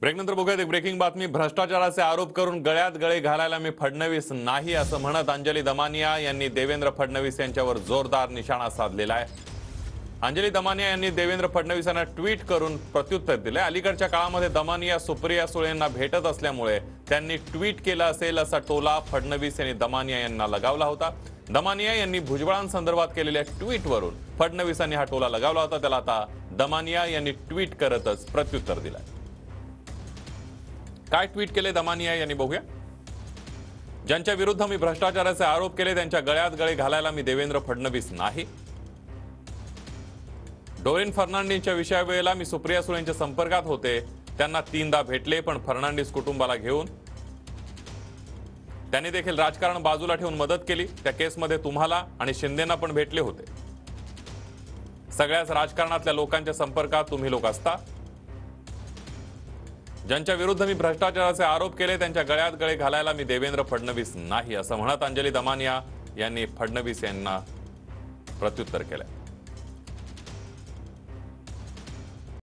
ब्रेकनंतर बघूयात एक ब्रेकिंग बातमी। भ्रष्टाचाराचे आरोप करून गळ्यात गळे घालायला मी फडणवीस नाही असं म्हणत अंजली दमानिया यांनी देवेंद्र फडणवीस यांच्यावर जोरदार निशाणा साधलेला आहे। अंजली दमानिया यांनी देवेंद्र फडणवीस यांना ट्विट करून प्रत्युत्तर दिले। अलीकडच्या काळामध्ये दमानिया सुप्रिया सुळे यांना भेटत असल्यामुळे त्यांनी ट्विट केलं असेल असा टोला फडणवीस यांनी दमानिया यांना लगावला होता। दमानिया यांनी भुजबळांसंदर्भात केलेल्या ट्विटवरून फडणवीसांनी हा टोला लगावला होता। त्याला आता दमानिया यांनी ट्विट करतच प्रत्युत्तर दिलंय। काय ट्विट केले दमानिया यांनी बघूया। ज्यांच्या विरुद्ध मी भ्रष्टाचाराचे आरोप केले त्यांच्या गळ्यात गळे घालायला मी देवेंद्र फडणवीस नाही। डोरिन फर्नांडिसच्या विषयावेळेला मी सुप्रिया सुळेंच्या संपर्कात होते, त्यांना 3दा भेटले, पण फर्नांडिस कुटुंबाला घेऊन त्यांनी देखील राजकारण बाजूला ठेवून मदत केली। त्या केसमध्ये तुम्हाला आणि शिंदेना पण भेटले होते। सगळ्याच राजकारणातल्या लोकांच्या संपर्कात तुम्ही लोक असता। ज्यांच्या विरुद्ध मी भ्रष्टाचाराचे आरोप केले त्यांच्या गळ्यात गळे घालायला मी देवेंद्र फडणवीस नाही असं म्हणत अंजली दमानिया यांनी फडणवीस यांना प्रत्युत्तर केलं।